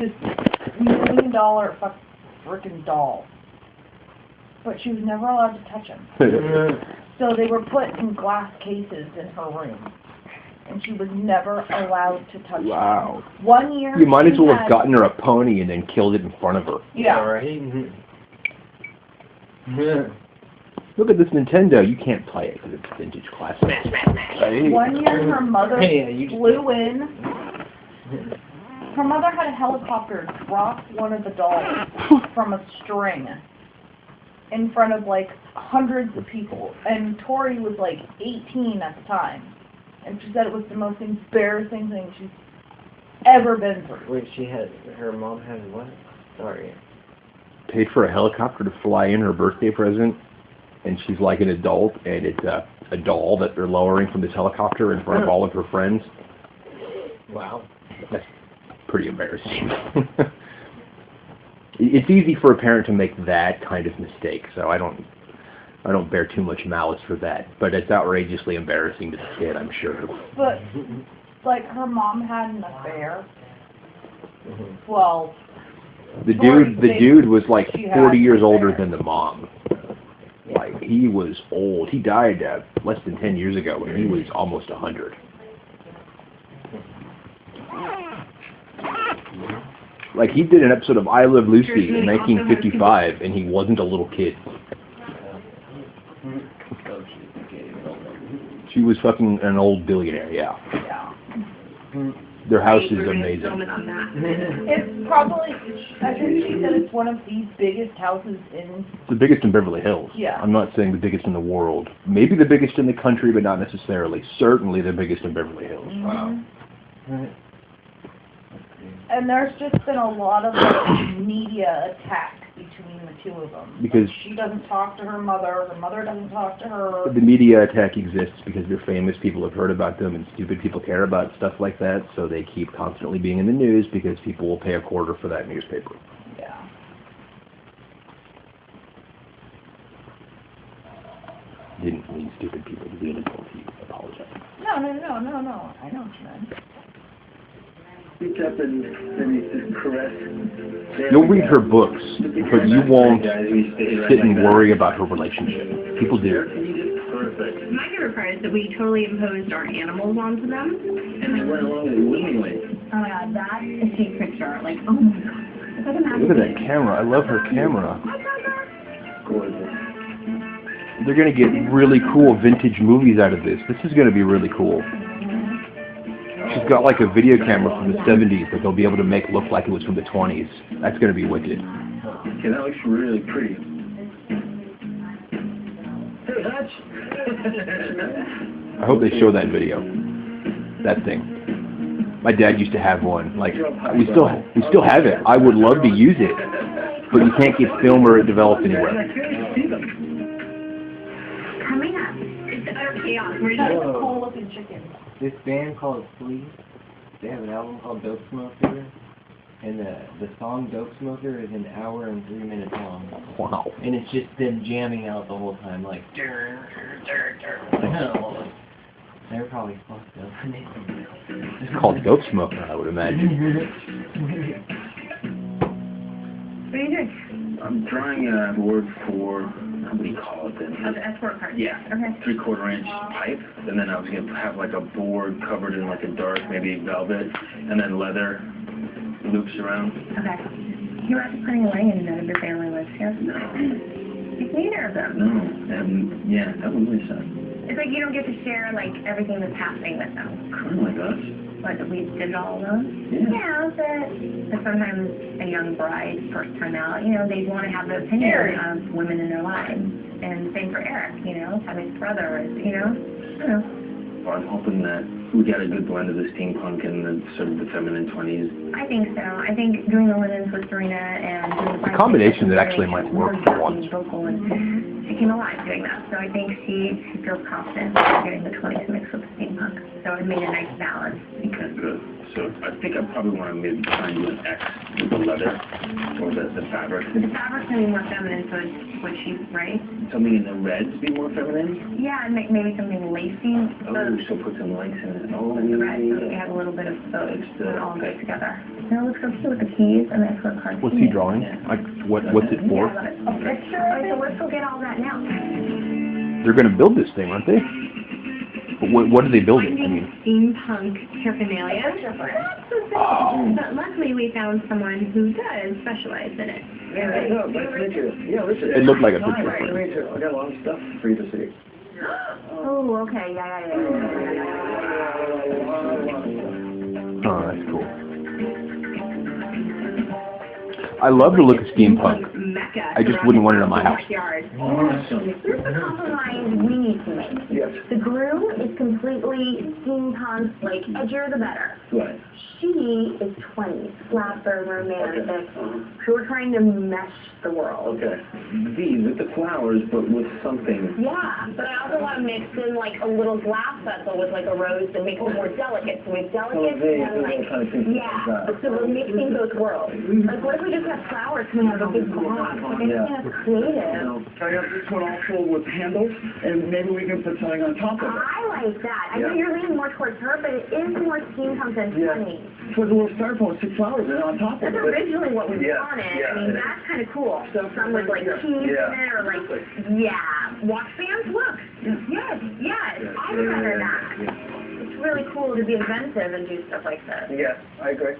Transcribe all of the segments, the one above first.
this $1 million frickin' doll. But she was never allowed to touch him. So they were put in glass cases in her room. And she was never allowed to touch Wow. him. 1 year... You might as well have gotten her a pony and then killed it in front of her. Yeah. Right? Look at this Nintendo. You can't play it because it's vintage classic. Right? 1 year her mother flew in. Her mother had a helicopter drop one of the dolls from a string in front of like hundreds of people. And Tori was like 18 at the time. And she said it was the most embarrassing thing she's ever been through. Wait, her mom had what? Sorry. Paid for a helicopter to fly in her birthday present, and she's like an adult, and it's a doll that they're lowering from this helicopter in front of all of her friends. Wow. That's pretty embarrassing. It's easy for a parent to make that kind of mistake, so I don't bear too much malice for that. But it's outrageously embarrassing to the kid, I'm sure. But, like, her mom had an affair. Well... The dude was like 40 years older than the mom. Like, he was old. He died less than 10 years ago, and he was almost 100. Like, he did an episode of I Love Lucy in 1955, and he wasn't a little kid. She was fucking an old billionaire, yeah. Their house is amazing. It's probably, I think she said it's one of the biggest houses in... The biggest in Beverly Hills. Yeah. I'm not saying the biggest in the world. Maybe the biggest in the country, but not necessarily. Certainly the biggest in Beverly Hills. Wow. And there's just been a lot of like, media attack between the two of them. Because she doesn't talk to her mother doesn't talk to her. The media attack exists because they're famous, people have heard about them, and stupid people care about stuff like that, so they keep constantly being in the news because people will pay a quarter for that newspaper. Yeah. Didn't mean stupid people to be an insult to you. I apologize. No. I know what you meant. Reach up and caress. You'll read her books, but you won't sit and worry about her relationship. People do. My favorite part is that we totally imposed our animals onto them. And they went along with it willingly. Oh my god, that is a picture. Like, oh my god. It's like a magic Look at that camera. I love her camera. Gorgeous. They're going to get really cool vintage movies out of this. This is going to be really cool. She's got like a video camera from the 70s that they'll be able to make look like it was from the 20s. That's going to be wicked. Okay, that looks really pretty. Hey, Hutch! I hope they show that video. That thing. My dad used to have one. Like, we still have it. I would love to use it, but you can't get film or it developed anywhere. Coming up, it's utter chaos. We're That's just a cool looking chicken. This band called Flea, they have an album called Dope Smoker, and the song Dope Smoker is an hour and 3 minutes long. Wow. And it's just them jamming out the whole time, like, they're probably fucked up. It's called Dope Smoker, I would imagine. What are you doing? I'm drawing a board for, what do you call it then? Oh, the escort card. Yeah. Okay. 3/4 inch pipe, and then I was going to have like a board covered in like a dark, maybe velvet, and then leather loops around. Okay. You're actually putting away and none of your family lives here? No. It's neither of them. No. Yeah, that would really suck. It's like you don't get to share like everything that's happening with them. Kind of like us. Like we did all those? Yeah. But sometimes a young bride, first time out, you know, they want to have the opinion of women in their lives. And same for Eric, you know, having his brother, you know? I don't know. Well, I'm hoping that we get a good blend of the steampunk and the sort of the feminine 20s. I think so. I think doing the linens with Serena and doing the combination that actually might work for once. She came alive doing that. So I think she feels confident in getting the 20s mixed with the steampunk. So it made a nice balance. Okay, good. So I think I probably want to maybe try and do an X with the leather or the fabric. The fabric's gonna be more feminine, so it's what she's right. Something in the reds be more feminine? Yeah, and maybe something lacy. Oh, she'll put some lace in it. Oh, The red, so we have a little bit of both. So it all goes together. And it looks so cute with the keys and the extra card. What's he drawing? Like, what's it for? Yeah, a picture. All right, so let's go get all that now. They're going to build this thing, aren't they? But what are they building? I mean, Steampunk paraphernalia. oh. But luckily we found someone who does specialize in it. Yeah, no, nice to meet you. Yeah, listen. It looked like a picture Nice to frame. meet you. I got a lot of stuff for you to see. Oh, okay, yeah. Oh, that's cool. I love the look of steampunk. Mecca. I just wouldn't want it in my house. Awesome. Here's the compromise we need to make. Yes. The groom is completely steampunk, like edgier the better. What? She is 20, slapper, romantic. So we're trying to mesh the world. Okay. V with the flowers, but with something. Yeah, but I also want to mix in like a little glass vessel with like a rose that makes it more delicate. So we have delicate and like, yeah. So we're mixing both worlds. Like what if we just have flowers coming out of a big glass? Like it's kind of creative. I got this one all full with handles, and maybe we can put something on top of it. I like that. I know you're leaning more towards her, but it is more steampunk than funny. Put a little styrofoam, stick flowers in on top of That's it. originally what we Yeah, wanted. yeah, I mean, it is. that's kind of cool. Some with like keys in it or like, yeah. Watch bands, look. Yes. I remember that. It's really cool to be inventive and do stuff like this. Yes, I agree.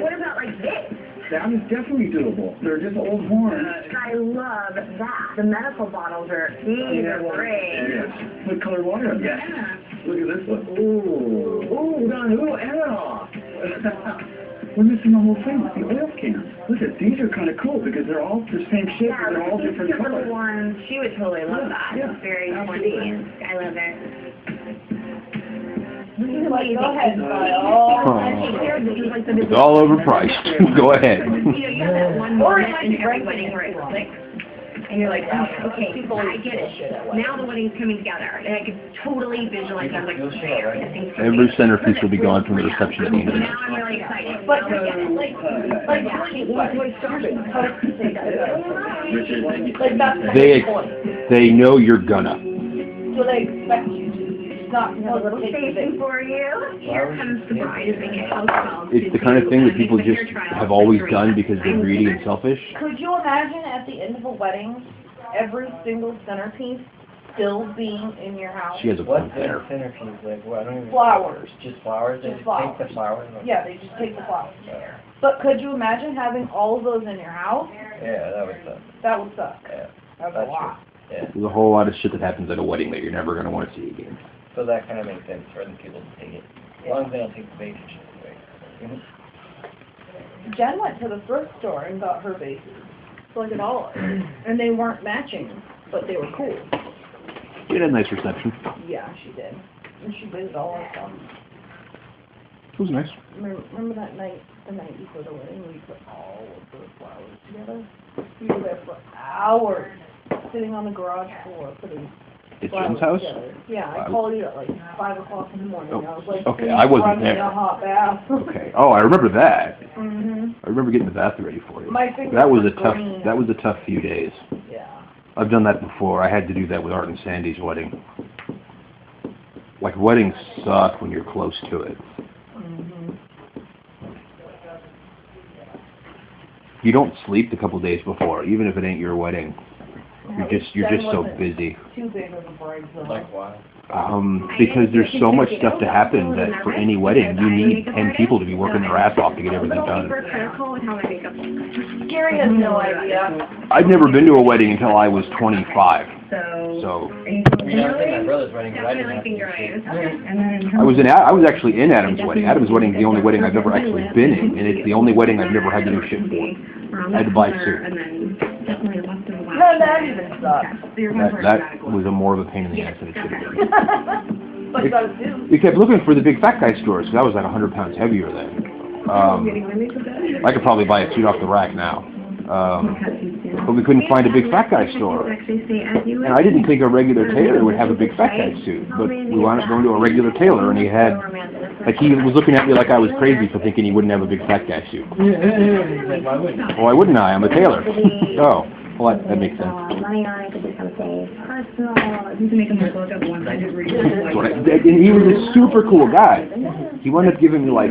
What about like this? That is definitely doable. They're just old horns. I love that. The medical bottles are, these are great. Yes. Put colored water in there. Yeah. Look at this one. Ooh, we got a little air-off. We're missing the whole thing with the oil can. Listen, these are kind of cool because they're all the same shape, but they're all different colors. One. She would totally love that. Yeah. It's very funny. I love it. Like, go ahead, It's all overpriced. Go ahead. You know, you have that one Or it moment might in be every breaking wedding where it it. clicks, and you're like, oh, okay, I get it. Now the wedding's coming together, and I can totally visualize. I'm like, there, this thing's coming Every together. centerpiece will be gone from the reception at the end of it. Now I'm really excited. But Now I get it. like Richard, thank you. like that's the They point. they know you're gonna. So they expect you to not A little station for you. Here comes the bride as they get house calls. It's the kind of thing that people just have always done because they're greedy and selfish. Could you imagine at the end of a wedding, every single centerpiece still being in your house? She has a What's point the there. centerpiece? Like, what? I don't even. Flowers. Just flowers? They Just just flowers. take the flowers? And Yeah, they just take the flowers. But could you imagine having all of those in your house? Yeah, that would suck. That would suck. Yeah. That's a lot. Yeah. There's a whole lot of shit that happens at a wedding that you're never going to want to see again. So that kind of makes sense for the people to take it. As long as they don't take the basic shit away. Jen went to the thrift store and got her vases for like $1, and they weren't matching, but they were cool. You had a nice reception. Yeah, she did. And she did it all herself. It was nice. Remember that night, the night before the wedding, we put all of the flowers together? We were there for hours, sitting on the garage floor, putting At flowers Jen's house? together. Yeah, I called you at like 5 o'clock in the morning. Oh, I was like, okay, "Please I wasn't run me there." a hot bath. Okay. Oh, I remember that. Mhm. I remember getting the bath ready for you. My fingers That was were a tough. green. That was a tough few days. Yeah. I've done that before. I had to do that with Art and Sandy's wedding. Like weddings suck when you're close to it. Mhm. You don't sleep the couple days before, even if it ain't your wedding. You're just so busy. Too big of a bridezilla. Like why? Because there's so much stuff to happen that for any wedding you need 10 people to be working their ass off to get everything done. Critical with how my makeup looks. Gary has no idea. I'd never been to a wedding until I was 25. So Are you I mean, I was at my brother's wedding, but I didn't have to finger do eyes. shit. Okay. And then I was actually in Adam's wedding. Adam's wedding is the only wedding I've ever actually been in, and it's the only wedding I've never had to do shit for. I had to buy a suit. And then definitely left of the wax. No, that even sucks. So you're going for That was more of a pain in the ass than it should have been. But you gotta do. We kept looking for the big fat guy stores, because I was like 100 pounds heavier then. I could probably buy a suit off the rack now. But we couldn't find a big fat guy store. And I didn't think a regular tailor would have a big fat guy suit, but we wound up going to a regular tailor and he had Like he was looking at me like I was crazy for thinking he wouldn't have a big fat guy suit. Why wouldn't you? Why wouldn't I? I'm a tailor. Oh, well that makes sense. Money on it could be something personal. You can make them look up once. I did read it. That's what and he was a super cool guy. He wound up giving me like